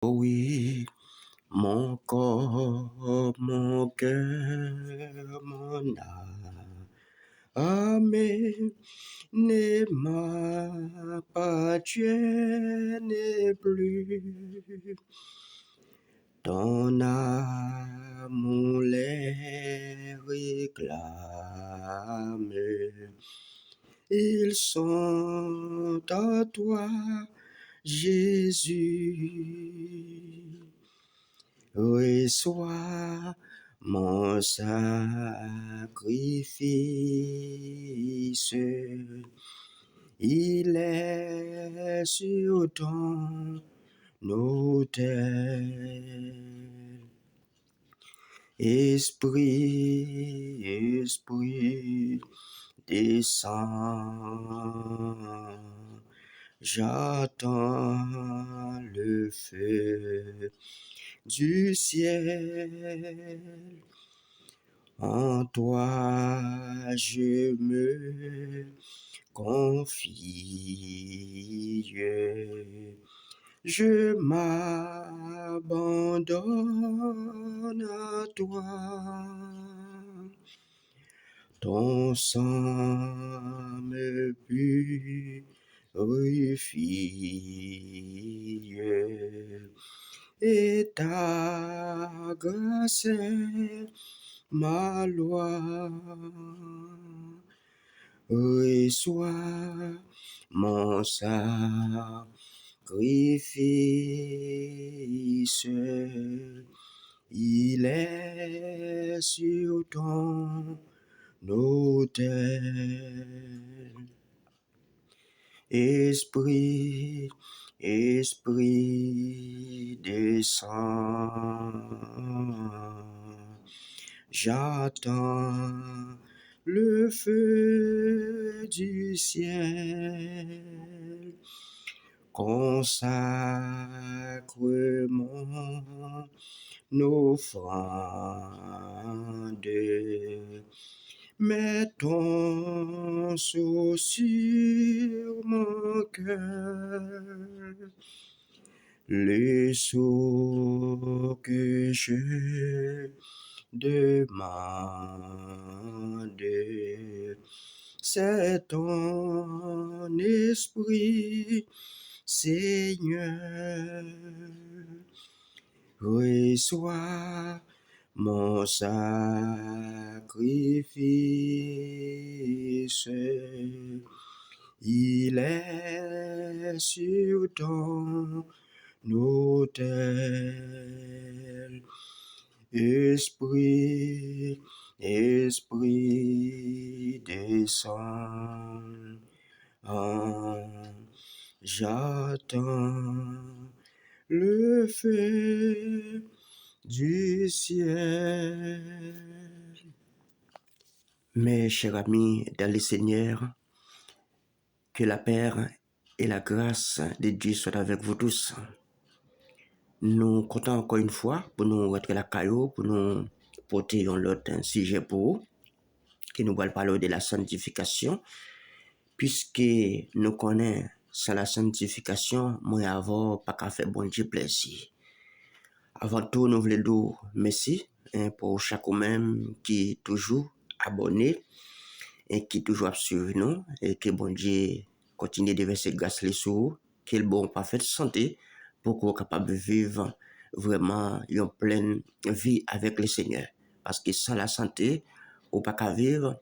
Oui, mon corps, mon cœur, mon âme ne m'appartiennent plus. Ton amour les réclame. Ils sont à toi, Jésus. Reçois mon sacrifice. Il est sur ton autel. Esprit, descends. J'attends le feu du ciel. En toi je me confie. Je m'abandonne à toi. Ton sang me purifie et ta grâce est ma loi. Reçois mon sacrifice. Il est sur ton autel. Esprit, descends. J'attends le feu du ciel. Consacre mon offrande. Mets ton sceau sur mon cœur. Le sceau que je demande, c'est ton esprit, Seigneur. Reçois mon sacrifice. Il est sur ton autel. Esprit, descends. J'attends le feu du ciel. Mes chers amis dans le Seigneur, que la paix et la grâce de Dieu soient avec vous tous. Nous comptons encore une fois pour nous rentrer la caillou, pour nous porter un autre sujet pour vous, qui nous va parler de la sanctification, puisque nous connaissons sans la sanctification, moi avant, pas qu'à faire bon Dieu plaisir. Avant tout, nous voulons dire merci pour chacun même qui est toujours abonné et qui est toujours suivi nous, et que bon Dieu continue de verser grâce les sous, qu'il bon parfaite santé pour qu'on soit capable de vivre vraiment une pleine vie avec le Seigneur. Parce que sans la santé, on ne peut pas vivre,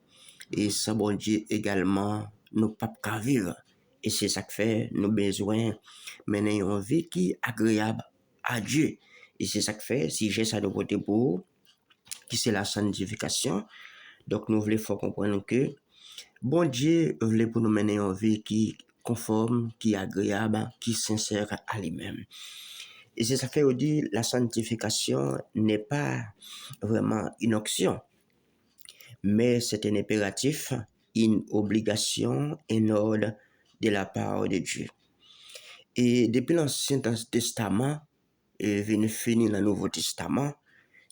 et sans bon Dieu également, nous ne pouvons pas vivre. Et c'est ça que fait nous besoin mener une vie qui est agréable à Dieu. Et c'est ça que fait, si j'ai ça de côté pour vous, qui c'est la sanctification. Donc nous voulons faut comprendre que bon Dieu voulait pour nous mener une vie qui conforme, qui est agréable, qui est sincère à lui-même. Et c'est ça fait aussi la sanctification n'est pas vraiment une option, mais c'est un impératif, une obligation, un ordre de la part de Dieu. Et depuis l'Ancien Testament et venu finir le Nouveau Testament,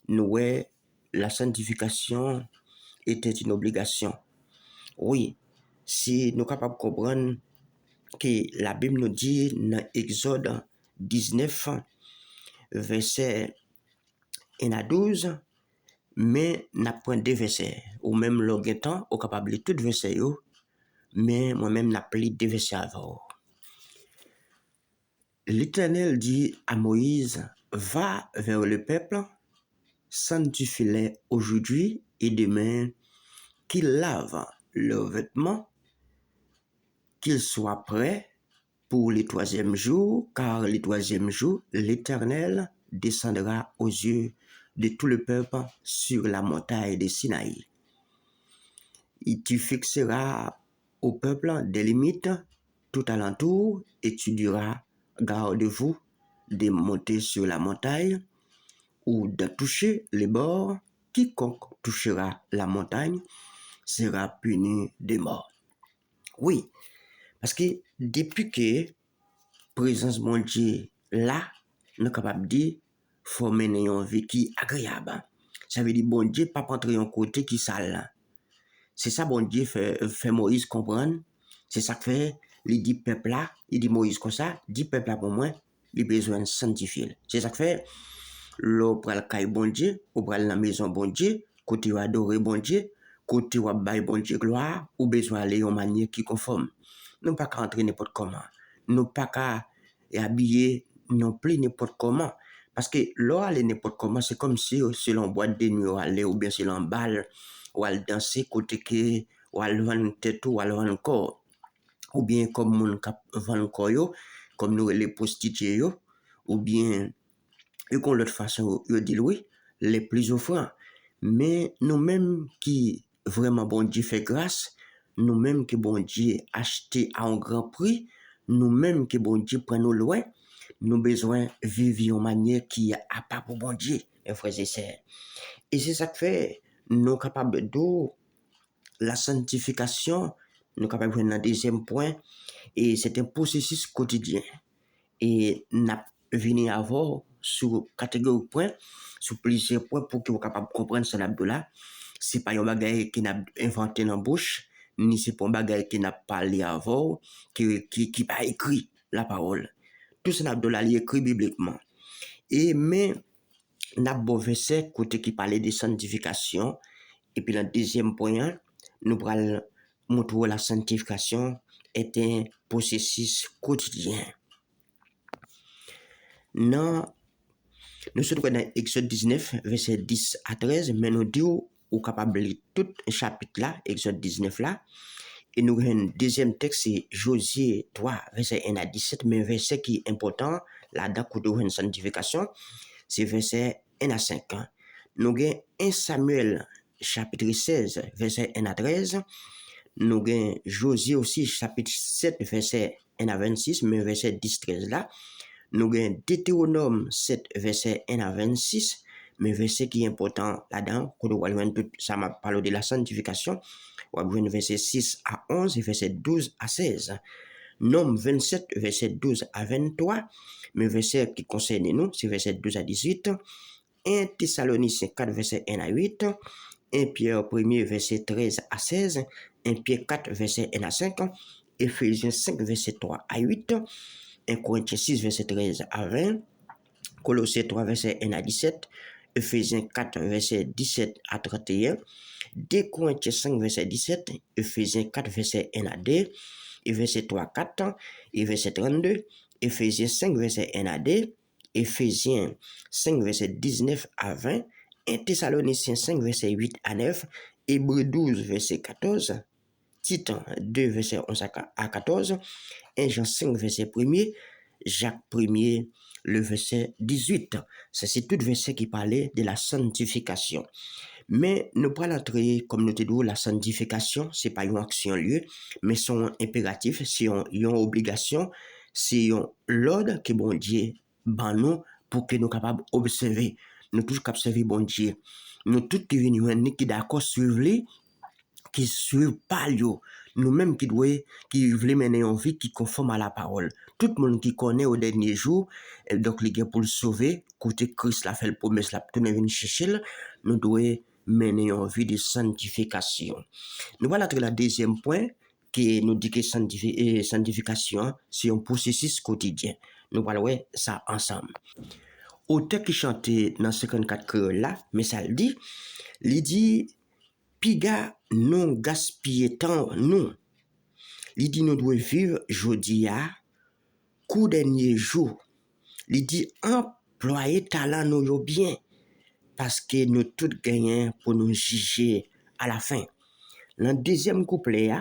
nous voyons la sanctification était une obligation. Oui, si nous sommes capables de comprendre que la Bible nous dit dans Exode 19 verset 1 à 12, mais n'a point deux versets. Ou même le temps, ou capable de tout verset yo, mais moi-même n'a pris deux versets avant. L'Éternel dit à Moïse, va vers le peuple, sanctifie-les aujourd'hui et demain, qu'ils lavent leurs vêtements, qu'ils soient prêts pour le troisième jour, car le troisième jour, l'Éternel descendra aux yeux de tout le peuple sur la montagne de Sinaï. Et tu fixeras au peuple des limites tout alentour et tu diras, garde-vous de monter sur la montagne ou de toucher les bords. Quiconque touchera la montagne sera puni de mort. Oui, parce que depuis que présence mon Dieu là, nous sommes capables de dire, faut mener une vie qui est agréable. Ça veut dire, bon Dieu, pas rentrer un côté qui sale. C'est ça, bon Dieu, fait Moïse comprendre. C'est ça que fait, il dit peuple là, il dit Moïse comme ça, dit peuple là pour moi, il a besoin de sanctifier. C'est ça que fait, l'eau pour le caille bon Dieu, ou pour la maison bon Dieu, côté ou adorer bon Dieu, côté ou bailler bon Dieu gloire, ou besoin aller en manière qui conforme. Nous pas qu'à entrer n'importe comment. Nous pas qu'à habiller non plus n'importe comment. Parce que l'eau aller n'importe comment, c'est comme si selon boîte de nuit ou aller, ou bien selon balle, ou aller danser côté que, ou aller vendre tête ou aller vendre corps. Ou bien comme mon cap vendre corps, comme nous les prostituées, ou bien et qu'on l'autre façon, il dit oui, les plus offrants. Mais nous-mêmes qui vraiment bon Dieu fait grâce, nous-mêmes qui bon Dieu acheté à un grand prix, nous-mêmes qui bon Dieu prend nous loin, nous besoin vivre en manière qui a pas pour bon Dieu, mes frères et sœurs. Et c'est ça que fait, nous capables de la sanctification, nous capables de un deuxième point, et c'est un processus quotidien. Et n'a venu avoir sur catégorie point, sur plusieurs points pour que vous capable de comprendre ce là. C'est pas un bagage qui n'a inventé dans la bouche, ni c'est pas un bagage qui n'a parlé avant, qui pas écrit la parole. Tout ce là est écrit bibliquement. Et mais n'a beau verset côté qui parlait de sanctification, et puis le deuxième point, nous allons montrer la sanctification est un processus quotidien. Non, nous sommes dans Exode 19, verset 10 à 13, mais nous disons ou capable de tout le chapitre là, Exode 19 là, et nous avons un deuxième texte, c'est Josué 3, verset 1 à 17, mais un verset qui est important, là-dedans, pour une sanctification, c'est verset 1 à 5. Nous avons 1 Samuel, chapitre 16, verset 1 à 13, nous avons Josué aussi, chapitre 7, verset 1 à 26, mais verset 10-13 là, nous avons Deutéronome 7, verset 1 à 26, mais verset qui est important là-dedans, quand nous voyons tout ça m'a parlé de la sanctification, nous avons verset 6 à 11 et verset 12 à 16. Nom 27, verset 12 à 23, mais verset qui concerne nous, c'est verset 12 à 18. 1 Thessaloniciens 4, verset 1 à 8. 1 Pierre 1, verset 13 à 16. 1 Pierre 4, verset 1 à 5. Éphésiens 5, verset 3 à 8. 1 Corinthiens 6, verset 13 à 20. Colossiens 3, verset 1 à 17. Éphésiens 4, verset 17 à 31. 2 Corinthiens 5, verset 17. Éphésiens 4, verset 1 à 2. Et verset 3 à 4. Et verset 32. Éphésiens 5, verset 1 à 2. Éphésiens 5, verset 19 à 20. 1 Thessaloniciens 5, verset 8 à 9. Hébreux 12, verset 14. Titan 2, verset 11 à 14. 1 Jean 5, verset 1er. Jacques 1er, le verset 18. C'est tout verset qui parlait de la sanctification. Mais nous prenons entrer, comme nous te disons, la sanctification, c'est pas une action lieu, mais son impératif, c'est une obligation, c'est l'ordre que bon Dieu ban nous pour que nous capables d'observer. Nous tous capables d'observer bon Dieu. Nous tous qui venons qui d'accord suivre lui, qui suivent pas lui. Nous-mêmes qui voulons mener une vie qui conforme à la parole. Tout le monde qui connaît au dernier jour, donc les gars pour le sauver, côté Christ l'a fait le promesse, la tout venir chercher, nous devons mener une vie de sanctification. Nous voilà le deuxième point qui nous dit que sanctification, c'est un processus quotidien. Nous allons voir ça ensemble. auteur qui chantait dans 54 créole là, mais ça le dit, piga non gaspiller temps nous. Il dit nous devons vivre jodi à coup dernier jour. Il dit employer talent nous yo bien parce que nous tout gagnons pour nous juger à la fin. Dans le deuxième couplet,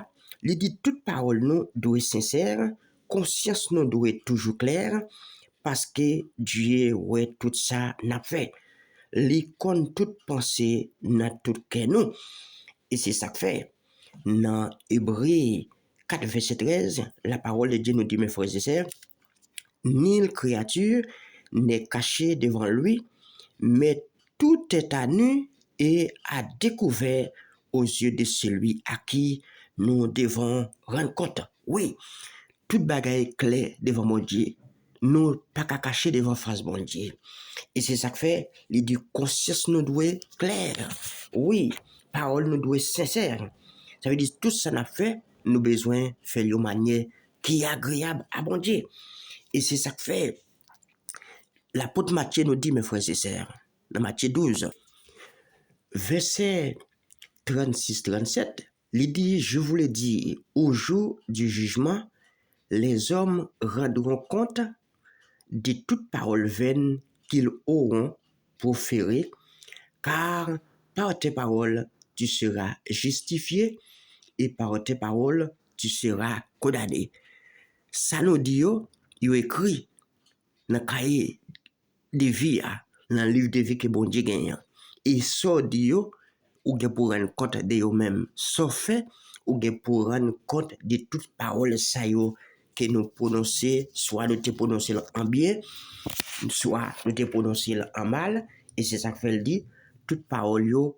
il dit toute parole nous doit être sincère, conscience nous doit être toujours claire parce que Dieu ouais tout ça n'a fait. L'icône toute pensée n'a tout que nous. Et c'est ça que fait. Dans Hébreux 4, verset 13, la parole de Dieu nous dit, mes frères et sœurs, nulle créature n'est cachée devant lui, mais tout est à nu et à découvert aux yeux de celui à qui nous devons rendre compte. Oui, toute bagaille est claire devant mon Dieu. Nous pas qu'à cacher devant face mon Dieu. Et c'est ça que fait, il dit conscience nous doit être claire. Oui, parole nous doit être sincère. Ça veut dire tout ça n'a fait, nous besoin faire de manière qui est agréable à bon Dieu. Et c'est ça que fait. L'apôtre Matthieu nous dit, mes frères et sœurs, dans Matthieu 12, verset 36-37, il dit, je vous le dis, au jour du jugement, les hommes rendront compte de toute parole vaine qu'ils auront proférée, car par tes paroles, tu seras justifié et par tes paroles, tu seras condamné. Ça nous dit, il écrit dans le cahier de vie, dans le livre de vie que bon Dieu gagne. Et ça dit, ou pour rendre compte de eux-mêmes, sauf fait, ou pour rendre compte de toutes paroles ça que nous prononçons, soit nous te prononçons en bien, soit nous te prononçons en mal, et c'est ça que fait le dit, toutes paroles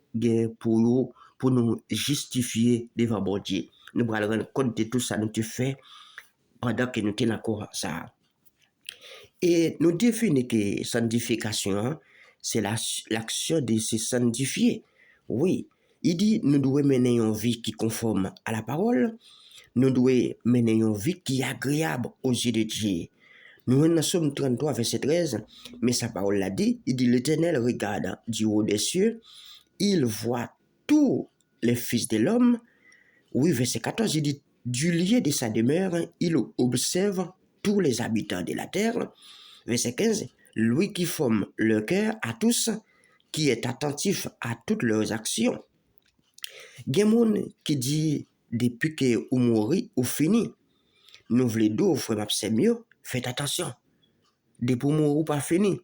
pour nous justifier devant bon Dieu. Nous allons rendre compte de tout ça nous te fait pendant que nous sommes encore ça. Et nous définissons que sanctification, c'est l'action de se sanctifier. Oui, il dit nous devons mener une vie qui est conforme à la parole, nous devons mener une vie qui est agréable aux yeux de Dieu. Nous en sommes 33, verset 13, mais sa parole l'a dit, il dit l'Éternel regarde du haut des cieux, il voit tous les fils de l'homme. Oui, verset 14, il dit du lieu de sa demeure, il observe tous les habitants de la terre. Verset 15, lui qui forme le cœur à tous, qui est attentif à toutes leurs actions. Gen qui dit depuis que ou mourir ou fini, nous voulons d'eau, frère mieux, faites attention. Depuis mourir ou pas fini.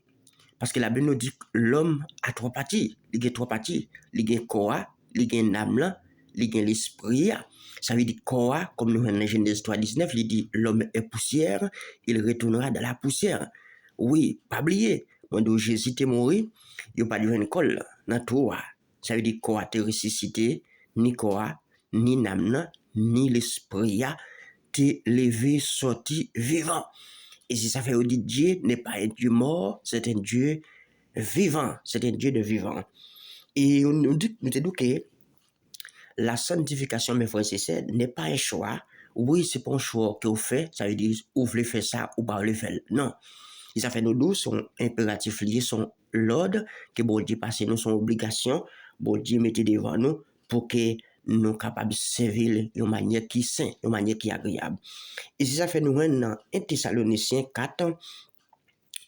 Parce que la Bible nous dit que l'homme a trois parties. Il y a trois parties. Il y a corps, il y a l'âme, il y a l'esprit. Ça veut dire corps, comme nous en Genèse 3:19, il dit l'homme est poussière, il retournera dans la poussière. Oui, pas oublier. Quand Jésus est mort, il n'y a pas de une colle dans tout. Ça veut dire corps est ressuscité, ni corps, ni l'âme, ni l'esprit, t'es levé, sorti, vivant. Et si ça fait dire Dieu n'est pas un Dieu mort, c'est un Dieu vivant, c'est un Dieu de vivant. Et nous dit que la sanctification, mes frères et sœurs, n'est pas un choix. Oui, c'est pas un choix que vous faites, ça veut dire vous voulez faire ça ou pas le faire. Non. Et ça fait nous deux sont impératifs liés, sont l'ordre que bon Dieu passe nous, son obligation, bon Dieu mettez devant nous pour que nous sommes capables de servir de manière qui est sainte, de manière qui est agréable. Et si ça fait nous dans 1 Thessaloniciens 4,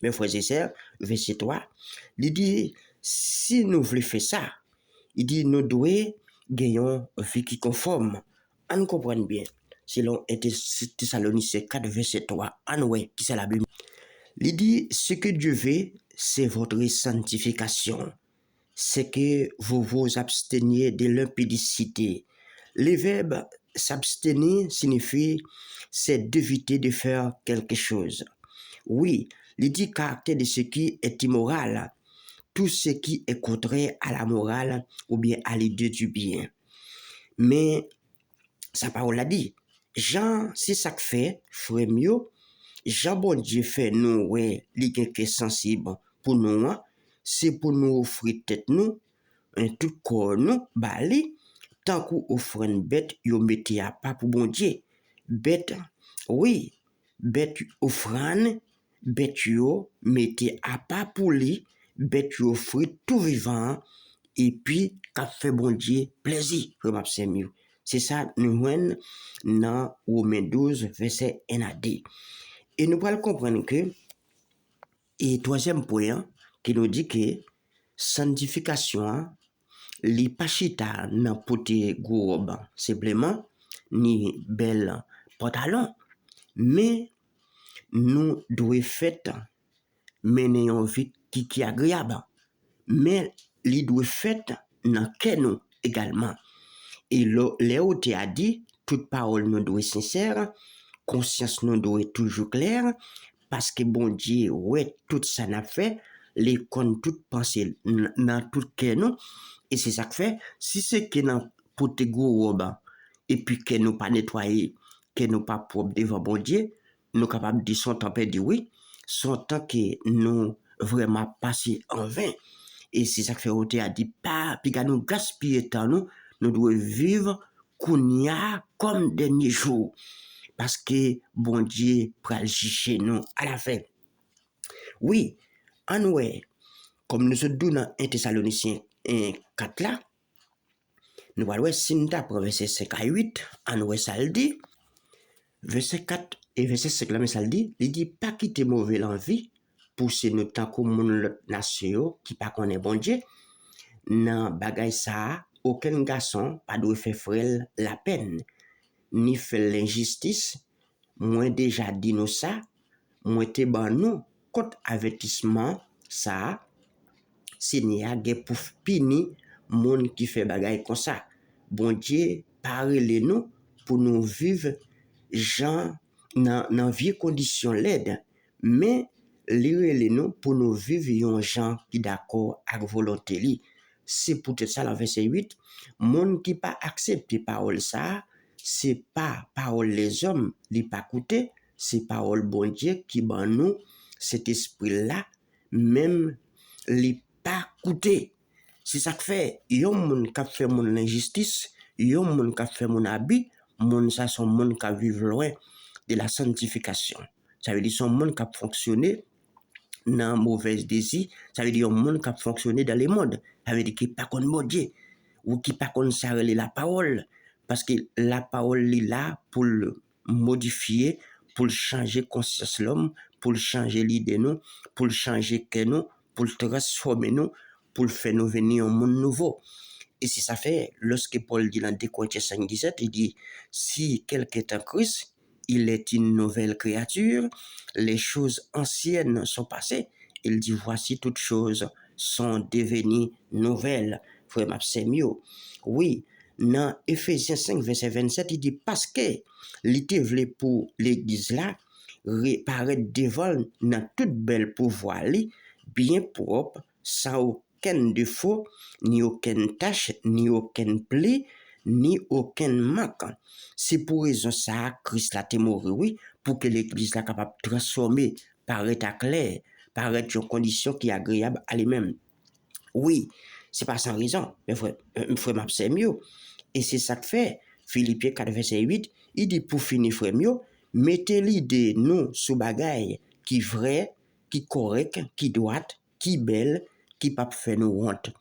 mes frères et sœurs, verset 3, il dit, si nous voulons faire ça, il dit, nous devons gagner une vie qui conforme. On comprend bien. Selon 1 Thessaloniciens 4, verset 3, qui c'est la Bible. Il dit, ce que Dieu veut, c'est votre sanctification. C'est que vous vous absteniez de l'impudicité. Le verbe s'abstenir signifie c'est d'éviter de faire quelque chose. Oui, il dit caractère de ce qui est immoral, tout ce qui est contraire à la morale ou bien à l'idée du bien. Mais sa parole a dit, Jean, c'est ça que fait, frère mieux, Jean bon Dieu fait nous, ouais, li qui est sensible pour nous, c'est pour nous offrir tête nous, un tout corps nous, bali, tant qu'on offre une bête, yo mettez à pas pour bon Dieu. Bête, oui, bête offrande, bête yo mettez à pas pour lui, bête yo fruit tout vivant, et puis qu'a fait bon Dieu plaisir, frère Samuel. C'est ça, nous voyons dans Romains 12, verset 1 à 2. Et nous allons comprendre que, et troisième point, qui nous dit que sanctification, li pas chita nan pote gros simplement, ni bel pantalon, mais nous devons faire mener une vie qui est agréable. Mais li doit faire dans nous également. Et Léo a dit, toute parole nous doit être sincère, conscience nous doit être toujours claire, parce que bon Dieu, ouais, tout ça n'a fait, les comptes toute pensée dans tout nous, et c'est ça que fait, si c'est que dans pote gros et puis que nous pas nettoyé, que nous pas propre devant bon Dieu, nous capables de dire son temps perdu, oui, son temps que nous vraiment passé en vain. Et c'est ça que fait Oté a dit, pas, puis nous gaspiller temps nous devons vivre kounya comme dernier jour. Parce que bon Dieu pral juger nous à la fin. Oui, en ouais, comme nous sommes dans 1 Thessaloniciens 4 là, nous allons si nous avons verset 5 à 8, en ouais ça le dit, verset 4 et verset 5 là, mais ça le dit, il dit pas quitter mauvais l'envie, pousser nous tant comme l'autre nation qui pas connaît bon Dieu, nan bagay ça, aucun garçon pas doit faire frère la peine, ni faire l'injustice, moi déjà dit nous ça, moi te ban nous, contre avertissement ça, Seigneur gen pour pini moun qui fait bagay comme ça. Bon Dieu, parlez nous pour nous vivre gens dans vieux conditions l'aide, mais lirez nous pour nous vivre yon gens qui d'accord avec volonté li. C'est peut-être ça la verset 8, moun qui pas accepter parole ça, c'est pas parole les hommes li pas coûter, c'est parole bon Dieu qui ban nous cet esprit là même li pas coûter. C'est ça que fait yon moun qui fait mon l'injustice, yon moun qui fait mon habit, moun ça son moun qui vivent loin de la sanctification. Ça veut dire son monde qui a fonctionné dans mauvais désir, ça veut dire un monde qui a fonctionné dans le monde, ça veut dire qui pas connaît bon Dieu ou qui pas connaît ça la parole, parce que la parole est là pour le modifier, pour changer conscience l'homme, pour changer l'idée nous, pour changer que nous, pour transformer nous, pour faire nous venir un monde nouveau. Et si ça fait, lorsque Paul dit dans 2 Corinthiens 5:17, il dit, si quelqu'un est en Christ, il est une nouvelle créature, les choses anciennes sont passées. Il dit, voici toutes choses sont devenues nouvelles. Frère Mapsemio. Oui, dans Ephésiens 5, verset 27, il dit, parce que l'idée voulait pour l'église là, paraître devant dans toute belle pouvoir, bien propre, sans aucun défaut, ni aucune tâche, ni aucun pli, ni aucun manque. C'est pour raison ça, Christ l'a mort, oui, pour que l'église soit capable de transformer, paraître à clair, paraître une condition qui est agréable à lui-même. Oui, c'est pas sans raison, mais frère Mapsé mieux. Et c'est ça que fait, Philippiens 4, verset 8, il dit pour finir, frère mieux, mettez l'idée nous sous bagaille qui vrai, qui correct, qui droite, qui belle, qui pas fait nous honte.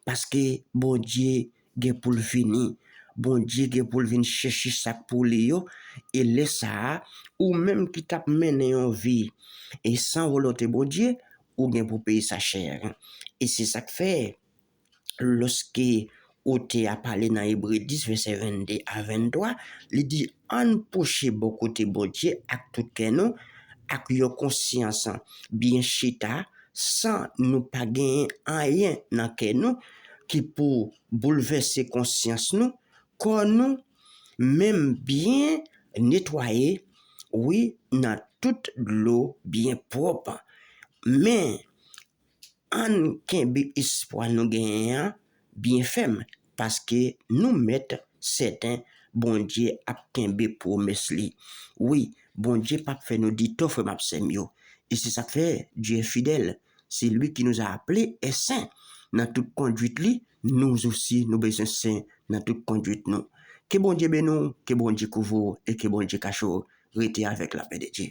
Parce que bon Dieu, il pour le finir. Bon Dieu, il pour venir chercher ça pour lui, et laisse ça, ou même qui t'a mené en vie, et sans volonté bon Dieu, ou bien pour payer sa chair. Et c'est ça que fait, lorsque Oté a parlé dans Hébreux 10, verset 22 à 23, il dit, en poche beaucoup de bon Dieu, avec tout nous, avec une conscience bien chita, sans nous pas gagner rien dans nous, qui pour bouleverser conscience nous, qu'on nous, même bien nettoyer, oui, dans toute l'eau bien propre. Mais, en kembe espoir nous gagnons bien ferme, parce que nous mettons certains bon Dieu à kembe promesse li. Oui, bon Dieu pas fait nous dire tout frère Mapsemio. Et c'est ça que fait Dieu est fidèle. C'est lui qui nous a appelés et saint. Dans toute conduite li, nous aussi nous besoin saint dans toute conduite nous. Que bon Dieu bénisse, que bon Dieu couvre et que bon Dieu cache, restez avec la paix de Dieu.